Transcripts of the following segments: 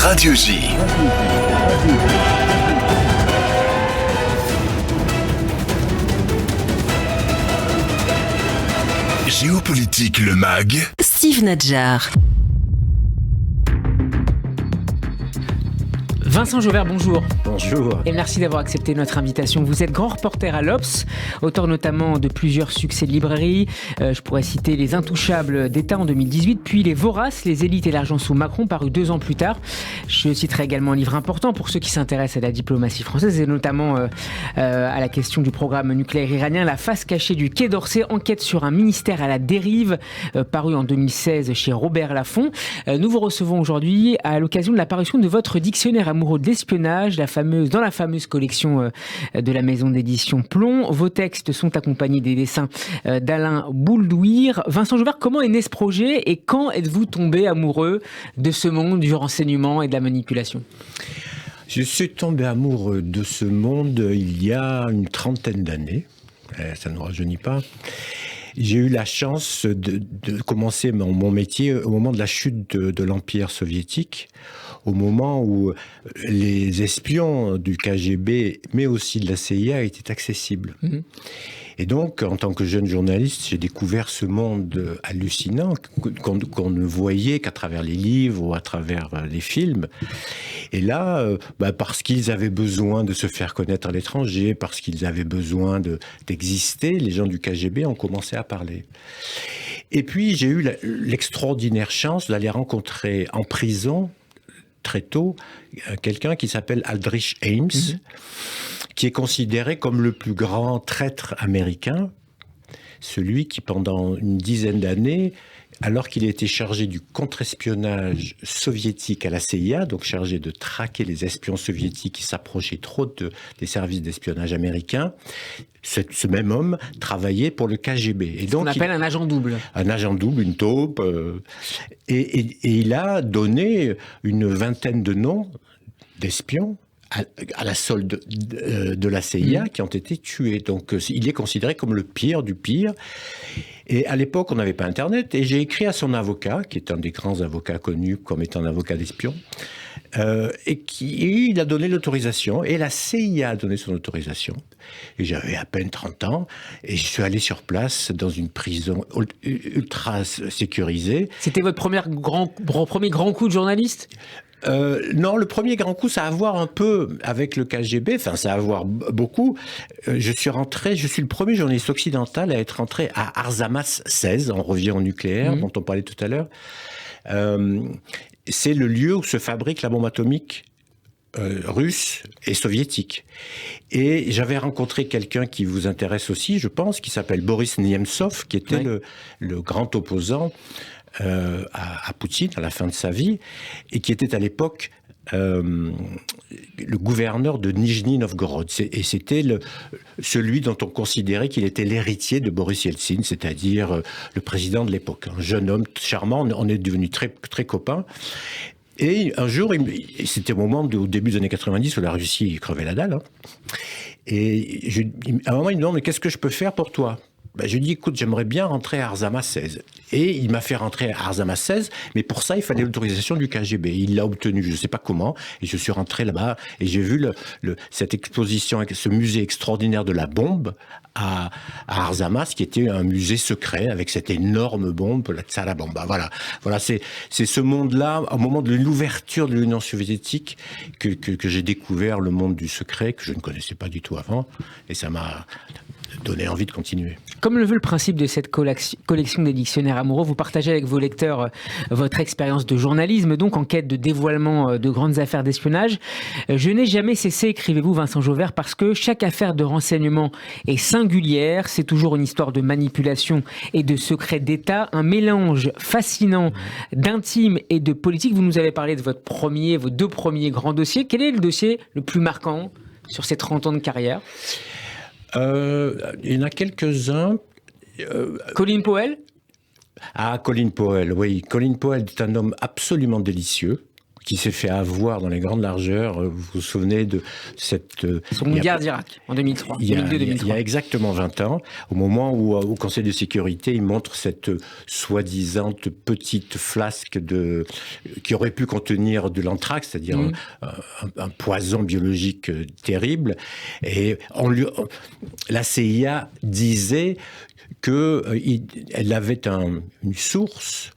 Radio J. Géopolitique, le MAG. Steve Nadjar. Vincent Jauvert, bonjour. Bonjour. Et merci d'avoir accepté notre invitation. Vous êtes grand reporter à l'Obs, auteur notamment de plusieurs succès de librairie. Je pourrais citer Les Intouchables d'État en 2018, puis Les Voraces, les élites et l'argent sous Macron, paru 2 ans plus tard. Je citerai également un livre important pour ceux qui s'intéressent à la diplomatie française et notamment à la question du programme nucléaire iranien, La face cachée du Quai d'Orsay, enquête sur un ministère à la dérive, paru en 2016 chez Robert Laffont. Nous vous recevons aujourd'hui à l'occasion de la parution de votre dictionnaire amoureux de l'espionnage, dans la fameuse collection de la maison d'édition Plomb. Vos textes sont accompagnés des dessins d'Alain Bouldouir. Vincent Jauvert, comment est né ce projet et quand êtes-vous tombé amoureux de ce monde du renseignement et de la manipulation ? Je suis tombé amoureux de ce monde il y a une 30aine d'années. Ça ne rajeunit pas. J'ai eu la chance de commencer mon métier au moment de la chute de l'Empire soviétique, au moment où les espions du KGB, mais aussi de la CIA, étaient accessibles. Mmh. Et donc, en tant que jeune journaliste, j'ai découvert ce monde hallucinant qu'on ne voyait qu'à travers les livres ou à travers les films. Et là, parce qu'ils avaient besoin de se faire connaître à l'étranger, parce qu'ils avaient besoin d'exister, les gens du KGB ont commencé à parler. Et puis, j'ai eu l'extraordinaire chance d'aller rencontrer en prison, très tôt, quelqu'un qui s'appelle Aldrich Ames, qui est considéré comme le plus grand traître américain, celui qui, pendant une dizaine d'années, alors qu'il était chargé du contre-espionnage soviétique à la CIA, donc chargé de traquer les espions soviétiques qui s'approchaient trop des services d'espionnage américains, ce même homme travaillait pour le KGB. Et donc, on appelle un agent double. Un agent double, une taupe. Et il a donné une vingtaine de noms d'espions à la solde de la CIA qui ont été tués. Donc il est considéré comme le pire du pire. Et à l'époque, on n'avait pas Internet. Et j'ai écrit à son avocat, qui est un des grands avocats connus comme étant un avocat d'espion, et il a donné l'autorisation. Et la CIA a donné son autorisation. Et j'avais à peine 30 ans. Et je suis allé sur place dans une prison ultra sécurisée. C'était votre premier grand coup de journaliste ? Non, le premier grand coup, ça a à voir un peu avec le KGB, enfin ça a à voir beaucoup. Je suis le premier journaliste occidental à être rentré à Arzamas 16, on revient au nucléaire, dont on parlait tout à l'heure. C'est le lieu où se fabrique la bombe atomique russe et soviétique. Et j'avais rencontré quelqu'un qui vous intéresse aussi, je pense, qui s'appelle Boris Nemtsov, qui était le grand opposant à Poutine à la fin de sa vie, et qui était à l'époque le gouverneur de Nijni Novgorod. Et c'était celui dont on considérait qu'il était l'héritier de Boris Yeltsin, c'est-à-dire le président de l'époque. Un jeune homme charmant, on est devenus très, très copains. Et un jour, c'était au début des années 90 où la Russie crevait la dalle. Et à un moment, il me demande « Mais qu'est-ce que je peux faire pour toi ?» Je lui dis, écoute, j'aimerais bien rentrer à Arzamas 16. Et il m'a fait rentrer à Arzamas 16, mais pour ça, il fallait l'autorisation du KGB. Il l'a obtenu, je ne sais pas comment, et je suis rentré là-bas, et j'ai vu cette exposition, ce musée extraordinaire de la bombe à Arzamas, qui était un musée secret, avec cette énorme bombe, la Tsara Bomba. Voilà, c'est ce monde-là, au moment de l'ouverture de l'Union soviétique, que j'ai découvert le monde du secret, que je ne connaissais pas du tout avant, et ça m'a donné envie de continuer. Comme le veut le principe de cette collection des dictionnaires amoureux, vous partagez avec vos lecteurs votre expérience de journalisme, donc en quête de dévoilement de grandes affaires d'espionnage. Je n'ai jamais cessé, écrivez-vous Vincent Jauvert, parce que chaque affaire de renseignement est singulière, c'est toujours une histoire de manipulation et de secret d'État, un mélange fascinant d'intime et de politique. Vous nous avez parlé de vos 2 premiers grands dossiers. Quel est le dossier le plus marquant sur ces 30 ans de carrière ? Il y en a quelques-uns. Colin Powell ? Colin Powell, oui. Colin Powell est un homme absolument délicieux, qui s'est fait avoir dans les grandes largeurs. Vous vous souvenez de cette... Son guerre d'Irak, en 2003. Il y a exactement 20 ans, au moment où, au Conseil de sécurité, il montre cette soi-disant petite flasque qui aurait pu contenir de l'anthrax, c'est-à-dire un poison biologique terrible. Et la CIA disait qu'elle avait une source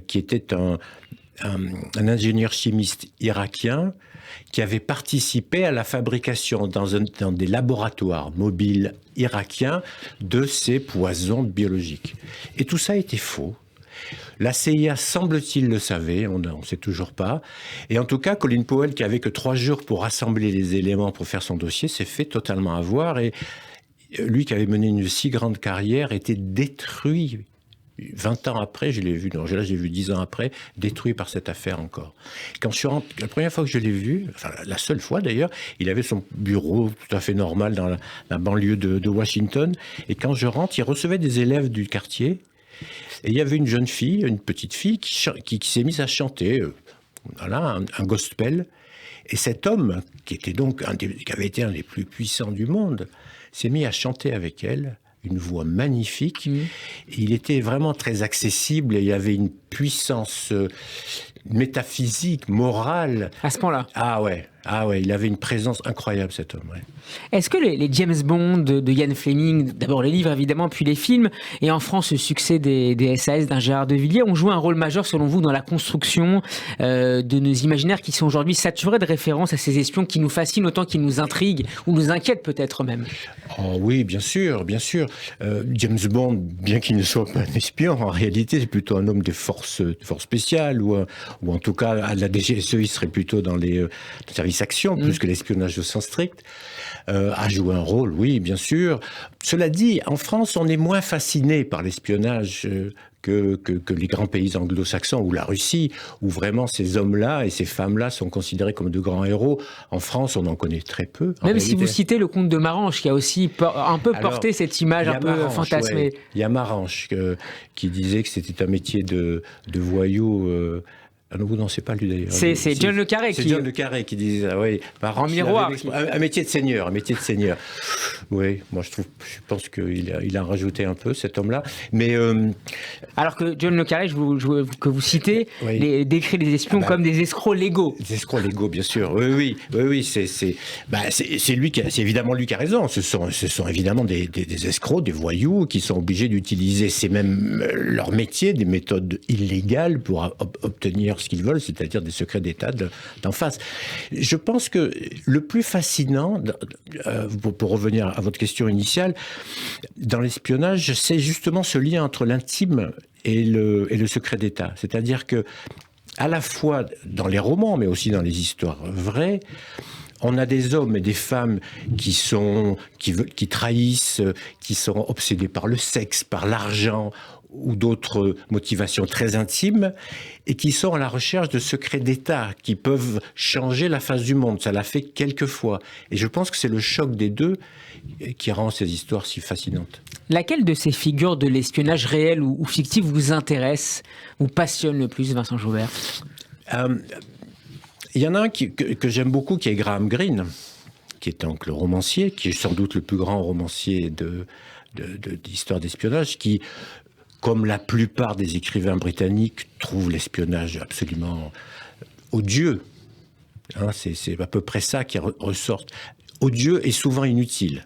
qui était un ingénieur chimiste irakien qui avait participé à la fabrication dans des laboratoires mobiles irakiens de ces poisons biologiques. Et tout ça était faux. La CIA, semble-t-il, le savait, on ne sait toujours pas. Et en tout cas, Colin Powell, qui avait que 3 jours pour rassembler les éléments pour faire son dossier, s'est fait totalement avoir. Et lui, qui avait mené une si grande carrière, était détruit 20 ans après, je l'ai vu, non, là j'ai vu 10 ans après, détruit par cette affaire encore. Quand je suis rentré, la première fois que je l'ai vu, enfin la seule fois d'ailleurs, il avait son bureau tout à fait normal dans la banlieue de Washington, et quand je rentre, il recevait des élèves du quartier, et il y avait une jeune fille, une petite fille, qui s'est mise à chanter, voilà, un gospel, et cet homme, qui avait été un des plus puissants du monde, s'est mis à chanter avec elle, une voix magnifique. Il était vraiment très accessible et il avait une puissance métaphysique, morale. À ce point-là. Ah ouais, il avait une présence incroyable, cet homme. Ouais. Est-ce que les James Bond de Ian Fleming, d'abord les livres évidemment, puis les films, et en France le succès des SAS d'un Gérard de Villiers, ont joué un rôle majeur selon vous dans la construction de nos imaginaires qui sont aujourd'hui saturés de références à ces espions qui nous fascinent autant qu'ils nous intriguent ou nous inquiètent peut-être même? Oh oui, bien sûr, bien sûr. James Bond, bien qu'il ne soit pas un espion, en réalité c'est plutôt un homme des forces spéciales ou en tout cas à la DGSE il serait plutôt dans les services action, plus que l'espionnage au sens strict, a joué un rôle, oui, bien sûr. Cela dit, en France, on est moins fasciné par l'espionnage que les grands pays anglo-saxons ou la Russie, où vraiment ces hommes-là et ces femmes-là sont considérés comme de grands héros. En France, on en connaît très peu. Même si vous citez le comte de Marange, qui a aussi un peu porté cette image un peu fantasmée. Ouais. Il y a Marange qui disait que c'était un métier de voyou. Non, c'est pas lui d'ailleurs. C'est John Le Carré qui... C'est John Le Carré qui disait ça, oui. En miroir. Un métier de seigneur, Oui, moi je pense qu'il a rajouté un peu, cet homme-là. Mais alors que John Le Carré, que vous citez, oui. Décrit les espions comme des escrocs légaux. Des escrocs légaux, bien sûr. Oui. C'est évidemment lui qui a raison. Ce sont évidemment des escrocs, des voyous qui sont obligés d'utiliser, c'est même leur métier, des méthodes illégales pour obtenir ce qu'ils veulent, c'est-à-dire des secrets d'État d'en face. Je pense que le plus fascinant, pour revenir à votre question initiale, dans l'espionnage, c'est justement ce lien entre l'intime et le secret d'État. C'est-à-dire que, à la fois dans les romans, mais aussi dans les histoires vraies, on a des hommes et des femmes qui trahissent, qui sont obsédés par le sexe, par l'argent, ou d'autres motivations très intimes, et qui sont à la recherche de secrets d'État qui peuvent changer la face du monde. Ça l'a fait quelques fois. Et je pense que c'est le choc des deux qui rend ces histoires si fascinantes. Laquelle de ces figures de l'espionnage réel ou fictif vous intéresse, vous passionne le plus, Vincent Joubert ? Il y en a un que j'aime beaucoup, qui est Graham Greene, qui est donc le romancier, qui est sans doute le plus grand romancier d'histoire d'espionnage, qui, comme la plupart des écrivains britanniques, trouve l'espionnage absolument odieux. C'est à peu près ça qui ressort. Odieux et souvent inutile.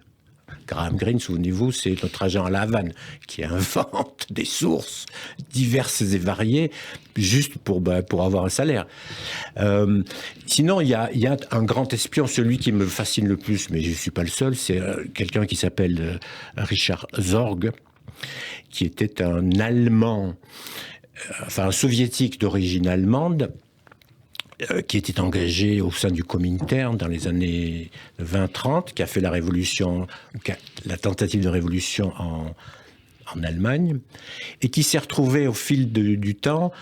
Graham Greene, souvenez-vous, c'est notre agent à La Havane qui invente des sources diverses et variées juste pour avoir un salaire. Sinon, il y a un grand espion, celui qui me fascine le plus, mais je ne suis pas le seul, c'est quelqu'un qui s'appelle Richard Zorg, qui était un Allemand, un soviétique d'origine allemande, qui était engagé au sein du Comintern dans les années 20-30, qui a fait la tentative de révolution en Allemagne, et qui s'est retrouvé au fil du temps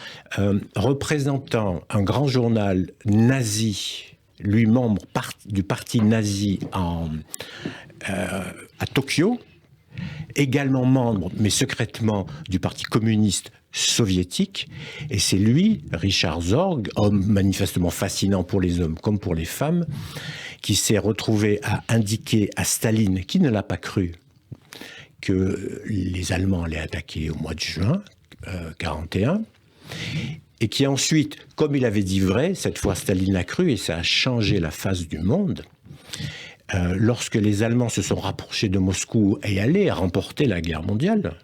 représentant un grand journal nazi, lui membre du parti nazi à Tokyo, également membre, mais secrètement, du Parti communiste soviétique. Et c'est lui, Richard Zorg, homme manifestement fascinant pour les hommes comme pour les femmes, qui s'est retrouvé à indiquer à Staline, qui ne l'a pas cru, que les Allemands allaient attaquer au mois de juin 1941. Et qui ensuite, comme il avait dit vrai, cette fois Staline l'a cru et ça a changé la face du monde. Lorsque les Allemands se sont rapprochés de Moscou et allaient remporter la guerre mondiale,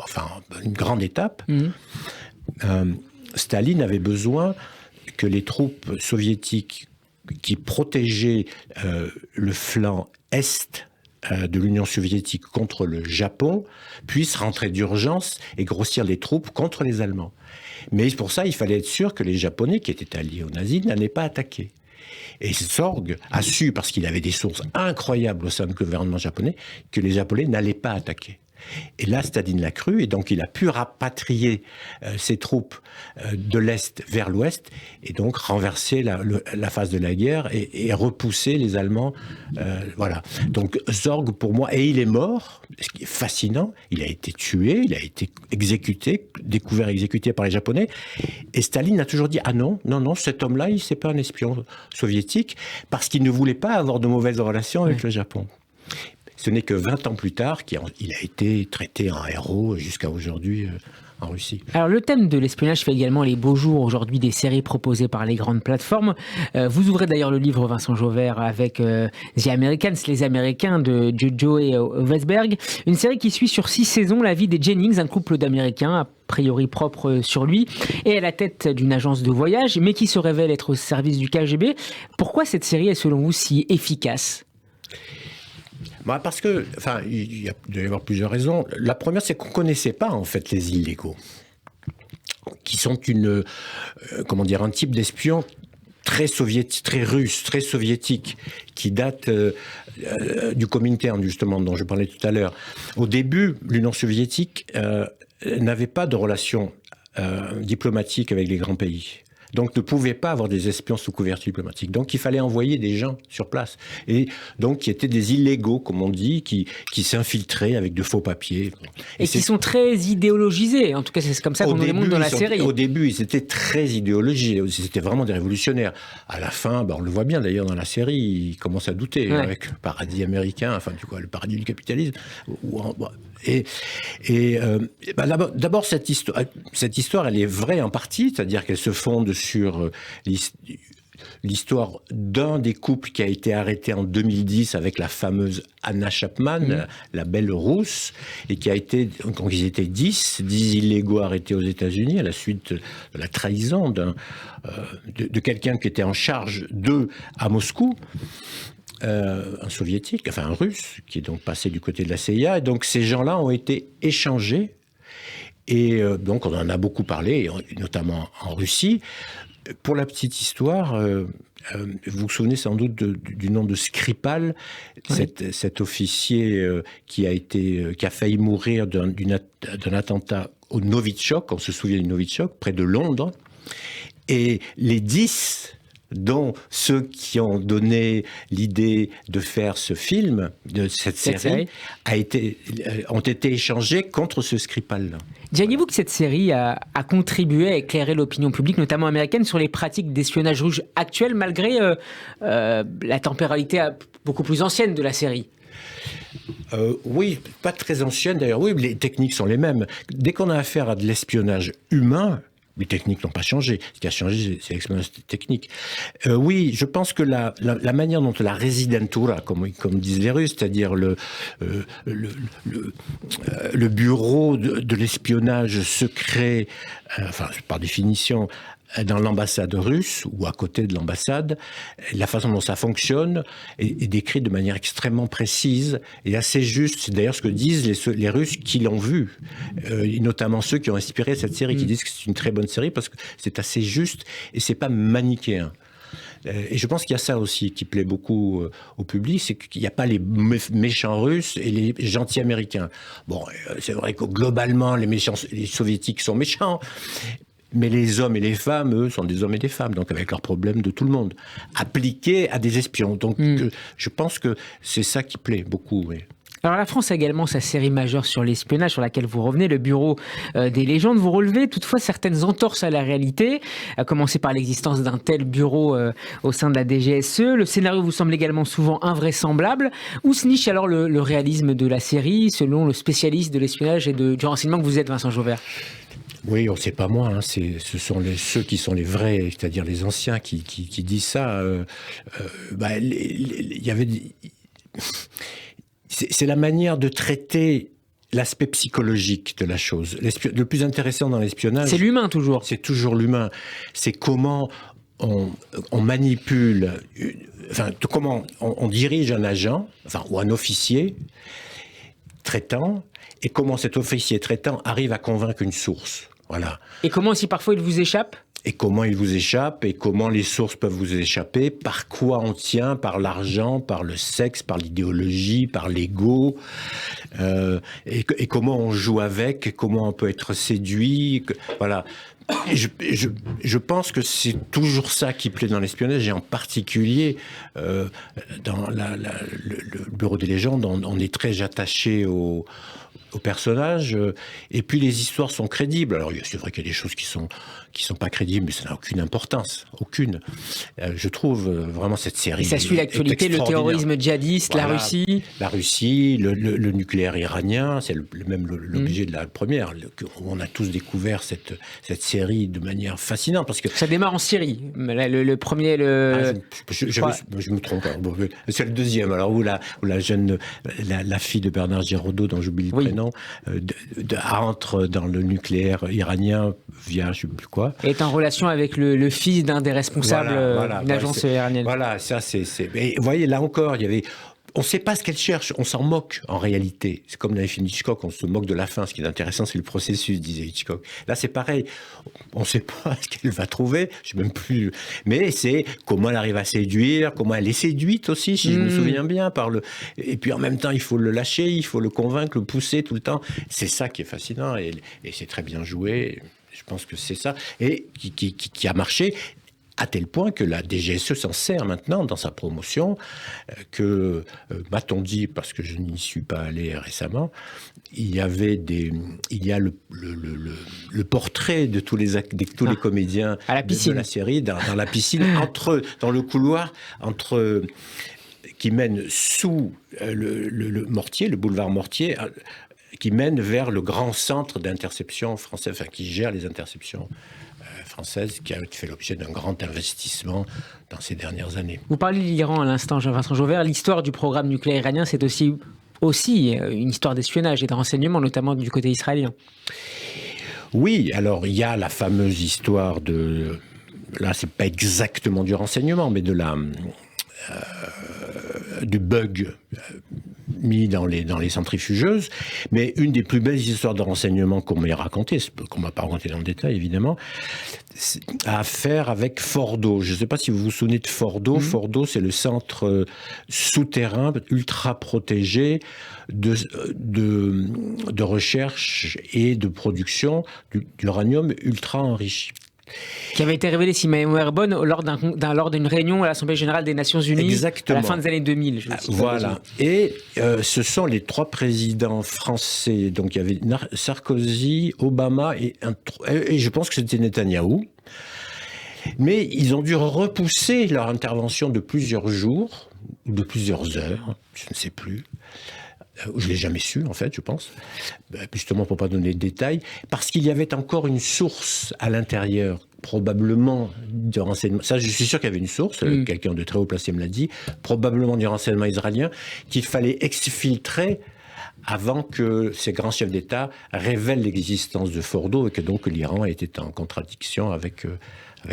enfin une grande étape, Staline avait besoin que les troupes soviétiques qui protégeaient le flanc est de l'Union soviétique contre le Japon puissent rentrer d'urgence et grossir les troupes contre les Allemands. Mais pour ça, il fallait être sûr que les Japonais, qui étaient alliés aux nazis, n'allaient pas attaquer. Et Zorg a su, parce qu'il avait des sources incroyables au sein du gouvernement japonais, que les Japonais n'allaient pas attaquer. Et là, Staline l'a cru, et donc il a pu rapatrier ses troupes de l'Est vers l'Ouest, et donc renverser la phase de la guerre et repousser les Allemands. Voilà. Donc Zorg, pour moi, et il est mort, ce qui est fascinant, il a été tué, il a été exécuté, découvert exécuté par les Japonais, et Staline a toujours dit « Ah non, cet homme-là, c'est pas un espion soviétique, parce qu'il ne voulait pas avoir de mauvaises relations avec le Japon ». Ce n'est que 20 ans plus tard qu'il a été traité en héros jusqu'à aujourd'hui en Russie. Alors le thème de l'espionnage fait également les beaux jours aujourd'hui des séries proposées par les grandes plateformes. Vous ouvrez d'ailleurs le livre Vincent Jauvert avec The Americans, les Américains de Joey Westberg. Une série qui suit sur 6 saisons la vie des Jennings, un couple d'Américains a priori propre sur lui, et à la tête d'une agence de voyage, mais qui se révèle être au service du KGB. Pourquoi cette série est selon vous si efficace ? Parce que, il doit y avoir plusieurs raisons. La première, c'est qu'on ne connaissait pas, en fait, les illégaux, qui sont un type d'espion très soviétique, très russe, très soviétique, qui date du Comintern, justement, dont je parlais tout à l'heure. Au début, l'Union soviétique n'avait pas de relations diplomatiques avec les grands pays. Donc, ne pouvait pas avoir des espions sous couverture diplomatique. Donc, il fallait envoyer des gens sur place. Et donc, qui étaient des illégaux, comme on dit, qui s'infiltraient avec de faux papiers. Et qui sont très idéologisés. En tout cas, c'est comme ça qu'on nous les montre dans la série. Au début, ils étaient très idéologisés. C'était vraiment des révolutionnaires. À la fin, on le voit bien d'ailleurs dans la série, ils commencent à douter avec le paradis américain, le paradis du capitalisme. D'abord, cette histoire, elle est vraie en partie, c'est-à-dire qu'elle se fonde sur l'histoire d'un des couples qui a été arrêté en 2010 avec la fameuse Anna Chapman, la belle rousse, et qui a été, quand ils étaient 10 illégaux arrêtés aux États-Unis à la suite de la trahison de quelqu'un qui était en charge d'eux à Moscou. Un soviétique, un russe, qui est donc passé du côté de la CIA. Et donc ces gens-là ont été échangés. Et donc on en a beaucoup parlé, notamment en Russie. Pour la petite histoire, vous vous souvenez sans doute du nom de Skripal, cet officier qui a failli mourir d'un attentat au Novichok, on se souvient du Novichok, près de Londres. Et les 10... dont ceux qui ont donné l'idée de faire ce film, de cette série, ont été échangés contre ce Skripal-là. Diriez-vous que cette série a contribué à éclairer l'opinion publique, notamment américaine, sur les pratiques d'espionnage russe actuelles, malgré la temporalité beaucoup plus ancienne de la série ? Oui, pas très ancienne d'ailleurs. Oui, les techniques sont les mêmes. Dès qu'on a affaire à de l'espionnage humain, les techniques n'ont pas changé. Ce qui a changé, c'est l'espionnage technique. Oui, je pense que la manière dont la residentura, comme disent les Russes, c'est-à-dire le bureau de l'espionnage secret, par définition, dans l'ambassade russe ou à côté de l'ambassade, la façon dont ça fonctionne est décrite de manière extrêmement précise et assez juste. C'est d'ailleurs ce que disent les Russes qui l'ont vu, et notamment ceux qui ont inspiré cette série, qui disent que c'est une très bonne série parce que c'est assez juste et c'est pas manichéen. Et je pense qu'il y a ça aussi qui plaît beaucoup au public, c'est qu'il n'y a pas les méchants russes et les gentils américains. Bon, c'est vrai que globalement, les soviétiques sont méchants, mais les hommes et les femmes, eux, sont des hommes et des femmes, donc avec leurs problèmes de tout le monde, appliqués à des espions. Donc je pense que c'est ça qui plaît beaucoup, oui. Alors la France a également sa série majeure sur l'espionnage sur laquelle vous revenez, le Bureau des légendes. Vous relevez toutefois certaines entorses à la réalité, à commencer par l'existence d'un tel bureau au sein de la DGSE. Le scénario vous semble également souvent invraisemblable. Où se niche alors le réalisme de la série, selon le spécialiste de l'espionnage et du renseignement que vous êtes, Vincent Jauvert? Oui, on ne sait pas moi, hein, ce sont ceux qui sont les vrais, c'est-à-dire les anciens qui disent ça. Il y avait... C'est la manière de traiter l'aspect psychologique de la chose. Le plus intéressant dans l'espionnage... C'est l'humain, toujours. C'est toujours l'humain. C'est comment on manipule... comment on dirige un agent, ou un officier traitant, et comment cet officier traitant arrive à convaincre une source. Voilà. Et comment aussi parfois il vous échappe ? Et comment il vous échappe, et comment les sources peuvent vous échapper, par quoi on tient, par l'argent, par le sexe, par l'idéologie, par l'ego, et comment on joue avec, et comment on peut être séduit, voilà. Je pense que c'est toujours ça qui plaît dans l'espionnage, et en particulier dans le Bureau des légendes, on est très attaché aux personnages, et puis les histoires sont crédibles. Alors c'est vrai qu'il y a des choses qui sont pas crédibles, mais ça n'a aucune importance, aucune. Je trouve vraiment cette série. Et ça suit l'actualité, le terrorisme djihadiste, voilà, la Russie, le nucléaire iranien, c'est même l'objet de la première. On a tous découvert cette série de manière fascinante, parce que ça démarre en Syrie. Le premier, je me trompe. C'est le deuxième. Alors où la jeune, la fille de Bernard Giraudot, dont j'oublie le prénom, entre dans le nucléaire iranien via je ne sais plus quoi. Est en relation avec le fils d'un des responsables d'une agence iranienne. Voilà, ça c'est. Mais vous voyez, là encore, il y avait. On ne sait pas ce qu'elle cherche, on s'en moque en réalité. C'est comme dans les films Hitchcock, on se moque de la fin. Ce qui est intéressant, c'est le processus, disait Hitchcock. Là, c'est pareil. On ne sait pas ce qu'elle va trouver, je sais même plus. Mais c'est comment elle arrive à séduire, comment elle est séduite aussi, si je me souviens bien. Et puis en même temps, il faut le lâcher, il faut le convaincre, le pousser tout le temps. C'est ça qui est fascinant, et c'est très bien joué. Je pense que c'est ça. Et qui a marché. À tel point que la DGSE s'en sert maintenant dans sa promotion, m'a-t-on dit, parce que je n'y suis pas allé récemment, il y a le portrait de tous les comédiens à la piscine. De la série, dans la piscine, dans le couloir, qui mène sous le Mortier, le boulevard Mortier, qui mène vers le grand centre d'interception français, enfin qui gère les interceptions françaises, qui a fait l'objet d'un grand investissement dans ces dernières années. Vous parlez de l'Iran à l'instant, Jean-Vincent Jauvert. L'histoire du programme nucléaire iranien, c'est aussi une histoire d'espionnage et de renseignement, notamment du côté israélien. Oui, alors il y a la fameuse histoire de... Là, c'est pas exactement du renseignement, mais de du bug mis dans les centrifugeuses. Mais une des plus belles histoires de renseignement qu'on m'ait racontées, qu'on m'a pas raconté dans le détail évidemment, a à faire avec Fordo. Je ne sais pas si vous vous souvenez de Fordo. Fordo, c'est le centre souterrain ultra protégé de recherche et de production d'uranium ultra enrichi. Qui avait été révélé, si ma mémoire est bonne, lors d'une réunion à l'Assemblée Générale des Nations Unies. Exactement. À la fin des années 2000. Voilà. Et ce sont les trois présidents français. Donc il y avait Sarkozy, Obama et je pense que c'était Netanyahou. Mais ils ont dû repousser leur intervention de plusieurs jours, ou de plusieurs heures, je ne sais plus. Je ne l'ai jamais su, en fait, je pense, justement pour ne pas donner de détails, parce qu'il y avait encore une source à l'intérieur, probablement de renseignement. Ça, je suis sûr qu'il y avait une source, quelqu'un de très haut placé me l'a dit, probablement du renseignement israélien, qu'il fallait exfiltrer avant que ces grands chefs d'État révèlent l'existence de Fordo, et que donc l'Iran était en contradiction avec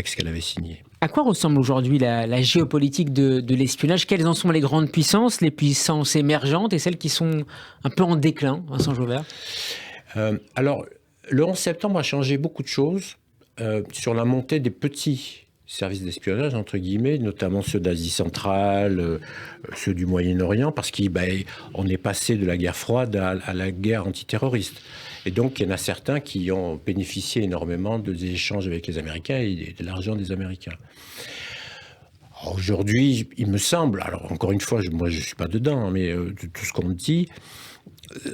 ce qu'elle avait signé. À quoi ressemble aujourd'hui la géopolitique de l'espionnage ? Quelles en sont les grandes puissances, les puissances émergentes et celles qui sont un peu en déclin, Vincent Jauvert ? Alors, le 11 septembre a changé beaucoup de choses sur la montée des petits services d'espionnage, entre guillemets, notamment ceux d'Asie centrale, ceux du Moyen-Orient, parce qu'on est passé de la guerre froide à la guerre antiterroriste. Et donc, il y en a certains qui ont bénéficié énormément des échanges avec les Américains et de l'argent des Américains. Aujourd'hui, il me semble, alors encore une fois, moi je ne suis pas dedans, mais de tout ce qu'on me dit,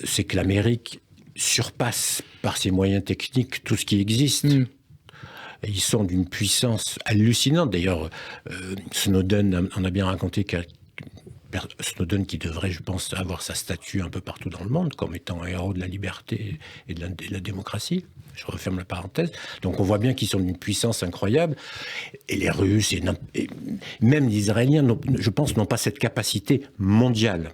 c'est que l'Amérique surpasse par ses moyens techniques tout ce qui existe. Et ils sont d'une puissance hallucinante. D'ailleurs, Snowden en a bien raconté Snowden qui devrait, je pense, avoir sa statue un peu partout dans le monde comme étant un héros de la liberté et de la démocratie. Je referme la parenthèse. Donc on voit bien qu'ils sont d'une puissance incroyable. Et les Russes, et même les Israéliens, je pense, n'ont pas cette capacité mondiale.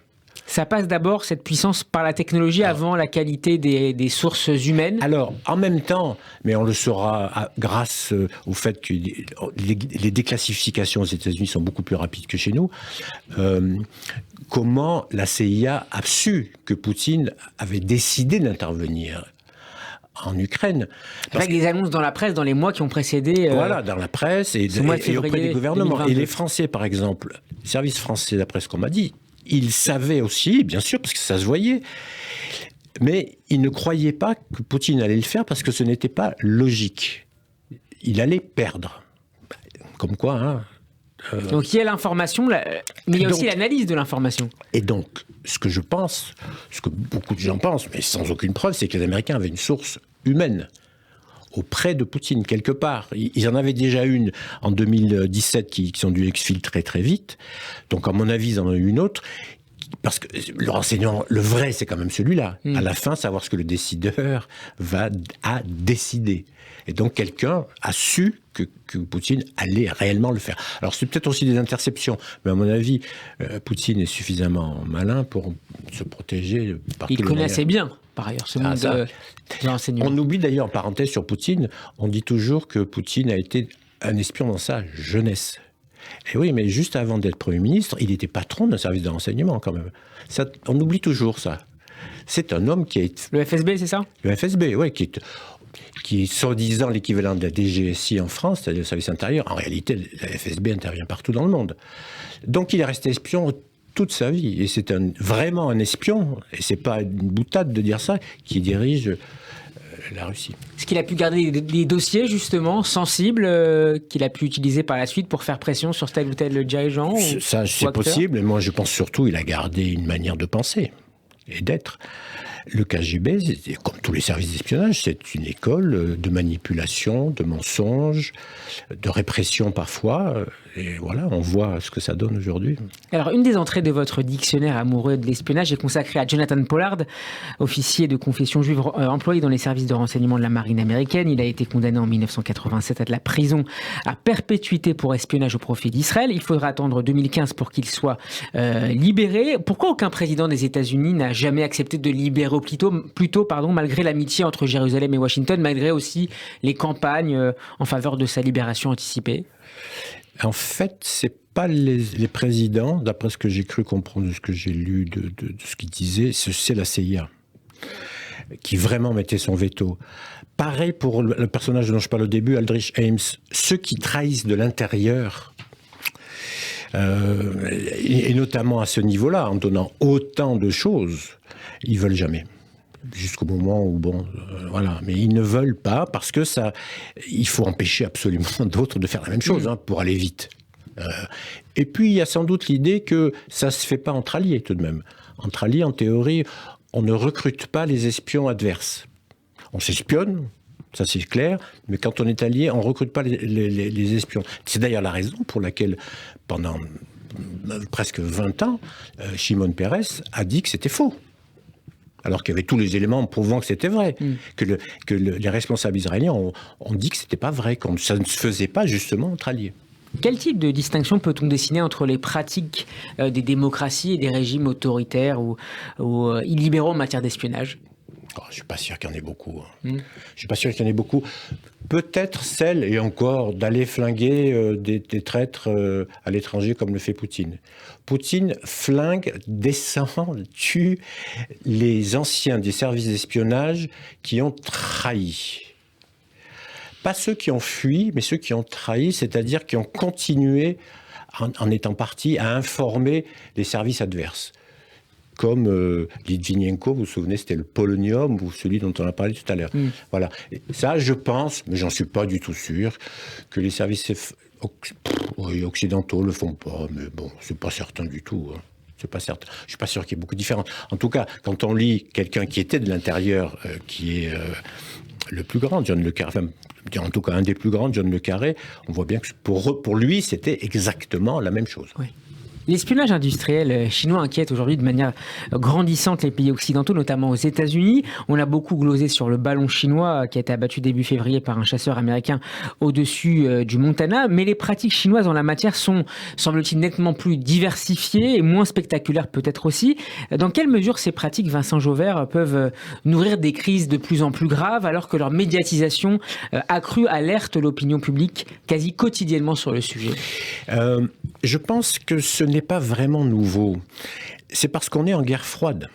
Ça passe d'abord, cette puissance, par la technologie avant la qualité des sources humaines. Alors, en même temps, mais on le saura grâce au fait que les déclassifications aux États-Unis sont beaucoup plus rapides que chez nous, comment la CIA a su que Poutine avait décidé d'intervenir en Ukraine. Avec des annonces dans la presse dans les mois qui ont précédé. Voilà, dans la presse et auprès des gouvernements. 2022. Et les Français, par exemple, les services français, d'après ce qu'on m'a dit, ils savaient aussi, bien sûr, parce que ça se voyait, mais ils ne croyaient pas que Poutine allait le faire parce que ce n'était pas logique. Il allait perdre. Comme quoi, hein. Donc il y a l'information, mais il y a aussi l'analyse de l'information. Et donc, ce que je pense, ce que beaucoup de gens pensent, mais sans aucune preuve, c'est que les Américains avaient une source humaine auprès de Poutine, quelque part. Ils en avaient déjà une en 2017 qui ont dû exfiltrer très vite. Donc, à mon avis, ils en ont eu une autre. Parce que le renseignement, le vrai, c'est quand même celui-là. À la fin, savoir ce que le décideur a décidé. Et donc, quelqu'un a su que Poutine allait réellement le faire. Alors, c'est peut-être aussi des interceptions. Mais à mon avis, Poutine est suffisamment malin pour se protéger par tous les moyens. Il connaissait bien, par ailleurs, ce monde de renseignement. On oublie d'ailleurs, en parenthèse sur Poutine, on dit toujours que Poutine a été un espion dans sa jeunesse. Et oui, mais juste avant d'être Premier ministre, il était patron d'un service de renseignement, quand même. Ça, on oublie toujours ça. C'est un homme qui a été... Le FSB, c'est ça ? Le FSB, oui, qui est soi-disant l'équivalent de la DGSI en France, c'est-à-dire le service intérieur. En réalité, la FSB intervient partout dans le monde. Donc, il est resté espion toute sa vie. Et c'est vraiment un espion, et c'est pas une boutade de dire ça, qui dirige la Russie. Est-ce qu'il a pu garder des dossiers, justement, sensibles, qu'il a pu utiliser par la suite pour faire pression sur tel ou tel dirigeant Ça, c'est possible. Et moi, je pense surtout qu'il a gardé une manière de penser et d'être. Le KGB, comme tous les services d'espionnage, c'est une école de manipulation, de mensonges, de répression parfois. Et voilà, on voit ce que ça donne aujourd'hui. Alors, une des entrées de votre dictionnaire amoureux de l'espionnage est consacrée à Jonathan Pollard, officier de confession juive employé dans les services de renseignement de la marine américaine. Il a été condamné en 1987 à de la prison à perpétuité pour espionnage au profit d'Israël. Il faudra attendre 2015 pour qu'il soit libéré. Pourquoi aucun président des États-Unis n'a jamais accepté de libérer plutôt, malgré l'amitié entre Jérusalem et Washington, malgré aussi les campagnes en faveur de sa libération anticipée ? En fait, c'est pas les présidents, d'après ce que j'ai cru comprendre, de ce que j'ai lu, de ce qu'ils disaient, c'est la CIA qui vraiment mettait son veto. Pareil pour le personnage dont je parle au début, Aldrich Ames. Ceux qui trahissent de l'intérieur, et notamment à ce niveau-là, en donnant autant de choses, ils veulent jamais. Jusqu'au moment où, voilà. Mais ils ne veulent pas parce que il faut empêcher absolument d'autres de faire la même chose pour aller vite. Et puis, il y a sans doute l'idée que ça ne se fait pas entre alliés tout de même. Entre alliés, en théorie, on ne recrute pas les espions adverses. On s'espionne, ça c'est clair, mais quand on est allié, on ne recrute pas les espions. C'est d'ailleurs la raison pour laquelle, pendant presque 20 ans, Shimon Peres a dit que c'était faux. Alors qu'il y avait tous les éléments prouvant que c'était vrai. Que les responsables israéliens ont dit que c'était pas vrai, que ça ne se faisait pas justement entre alliés. Quel type de distinction peut-on dessiner entre les pratiques des démocraties et des régimes autoritaires ou illibéraux en matière d'espionnage ? Je ne suis pas sûr qu'il y en ait beaucoup. Je suis pas sûr qu'il y en ait beaucoup. Peut-être celle, et encore, d'aller flinguer des traîtres à l'étranger comme le fait Poutine. Poutine flingue, descend, tue les anciens des services d'espionnage qui ont trahi. Pas ceux qui ont fui, mais ceux qui ont trahi, c'est-à-dire qui ont continué, en étant partis, à informer les services adverses. Comme Litvinenko, vous vous souvenez, c'était le polonium, ou celui dont on a parlé tout à l'heure. Voilà. Et ça, je pense, mais j'en suis pas du tout sûr, que les services Oui, occidentaux le font pas, mais bon, c'est pas certain du tout. Hein. C'est pas certain. Je suis pas sûr qu'il y ait beaucoup de différences. En tout cas, quand on lit quelqu'un qui était de l'intérieur, qui est le plus grand, John le Carré, enfin, en tout cas un des plus grands, John le Carré, on voit bien que pour lui, c'était exactement la même chose. Oui. L'espionnage industriel chinois inquiète aujourd'hui de manière grandissante les pays occidentaux, notamment aux États-Unis. On a beaucoup glosé sur le ballon chinois qui a été abattu début février par un chasseur américain au-dessus du Montana. Mais les pratiques chinoises en la matière sont, semble-t-il, nettement plus diversifiées et moins spectaculaires peut-être aussi. Dans quelle mesure ces pratiques, Vincent Jauvert, peuvent nourrir des crises de plus en plus graves alors que leur médiatisation accrue alerte l'opinion publique quasi quotidiennement sur le sujet ? Je pense que ce n'est pas vraiment nouveau. C'est parce qu'on est en guerre froide.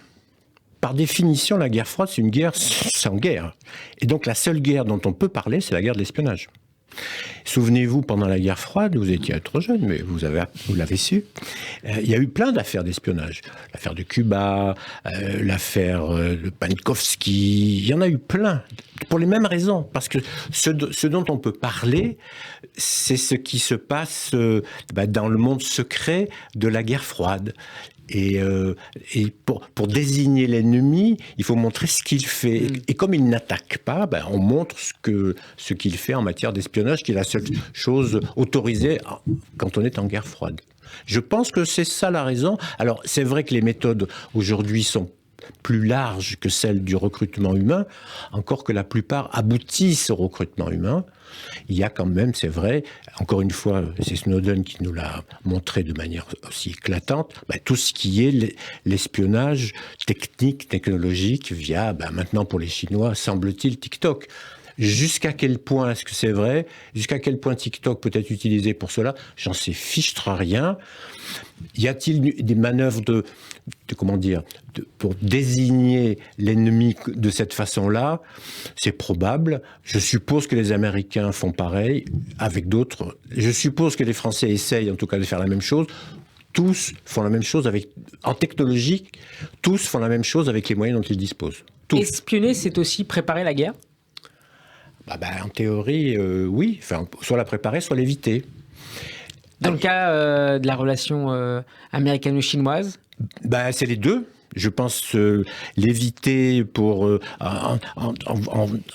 Par définition, la guerre froide, c'est une guerre sans guerre. Et donc la seule guerre dont on peut parler, c'est la guerre de l'espionnage. Souvenez-vous, pendant la guerre froide, vous étiez trop jeune, mais vous l'avez su, il y a eu plein d'affaires d'espionnage. L'affaire de Cuba, l'affaire de Pankowski, il y en a eu plein, pour les mêmes raisons. Parce que ce dont on peut parler, c'est ce qui se passe dans le monde secret de la guerre froide. Et pour désigner l'ennemi, il faut montrer ce qu'il fait. Et comme il n'attaque pas, on montre ce qu'il fait en matière d'espionnage, qui est la seule chose autorisée quand on est en guerre froide. Je pense que c'est ça la raison. Alors, c'est vrai que les méthodes aujourd'hui sont plus larges que celles du recrutement humain, encore que la plupart aboutissent au recrutement humain. Il y a quand même, c'est vrai, encore une fois, c'est Snowden qui nous l'a montré de manière aussi éclatante, tout ce qui est l'espionnage technique, technologique, via, maintenant pour les Chinois, semble-t-il, TikTok. Jusqu'à quel point est-ce que c'est vrai ? Jusqu'à quel point TikTok peut être utilisé pour cela ? J'en sais fichtre rien. Y a-t-il des manœuvres pour désigner l'ennemi de cette façon-là ? C'est probable. Je suppose que les Américains font pareil avec d'autres. Je suppose que les Français essayent en tout cas de faire la même chose. Tous font la même chose en technologie. Tous font la même chose avec les moyens dont ils disposent. Tous. Espionner, c'est aussi préparer la guerre ? En théorie, oui. Enfin, soit la préparer, soit l'éviter. Dans le cas de la relation américano-chinoise ? C'est les deux. Je pense l'éviter en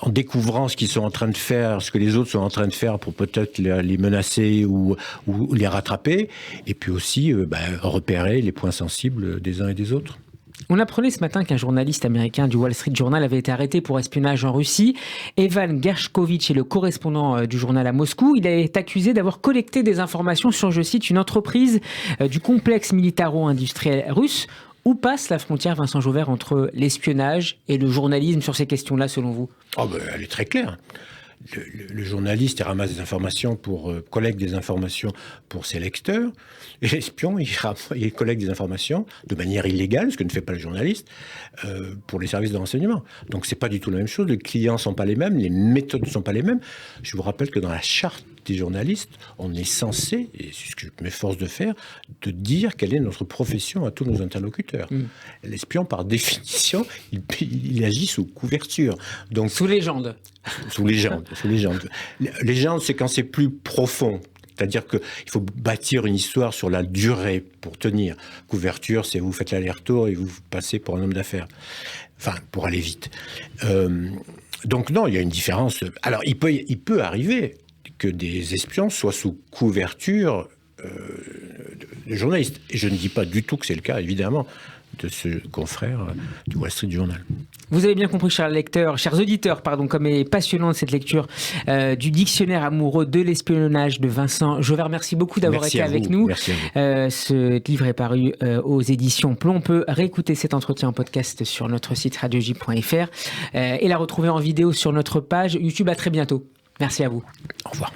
découvrant ce qu'ils sont en train de faire, ce que les autres sont en train de faire pour peut-être les menacer ou les rattraper. Et puis aussi repérer les points sensibles des uns et des autres. On apprenait ce matin qu'un journaliste américain du Wall Street Journal avait été arrêté pour espionnage en Russie. Evan Gershkovitch est le correspondant du journal à Moscou. Il est accusé d'avoir collecté des informations sur, je cite, une entreprise du complexe militaro-industriel russe. Où passe la frontière, Vincent Jauvert, entre l'espionnage et le journalisme sur ces questions-là, selon vous ? Elle est très claire. Le journaliste, il ramasse des informations collecte des informations pour ses lecteurs. Et l'espion, il collecte des informations de manière illégale, ce que ne fait pas le journaliste, pour les services de renseignement. Donc, c'est pas du tout la même chose. Les clients sont pas les mêmes, les méthodes ne sont pas les mêmes. Je vous rappelle que dans la charte des journalistes, on est censé, et c'est ce que je m'efforce de faire, de dire quelle est notre profession à tous nos interlocuteurs. L'espion, par définition, il agit sous couverture. Donc, sous légende. Sous légende. Légende, c'est quand c'est plus profond. C'est-à-dire qu'il faut bâtir une histoire sur la durée pour tenir. Couverture, c'est vous faites l'aller-retour et vous passez pour un homme d'affaires. Enfin, pour aller vite. Donc non, il y a une différence. Alors, il peut arriver que des espions soient sous couverture de journalistes. Et je ne dis pas du tout que c'est le cas, évidemment, de ce confrère du Wall Street Journal. Vous avez bien compris, chers auditeurs, comme est passionnante cette lecture du dictionnaire amoureux de l'espionnage de Vincent Jauvert. Merci beaucoup d'avoir été avec nous. Merci à vous. Ce livre est paru aux éditions Plomb. On peut réécouter cet entretien en podcast sur notre site radioj.fr et la retrouver en vidéo sur notre page YouTube. À très bientôt. Merci à vous. Au revoir.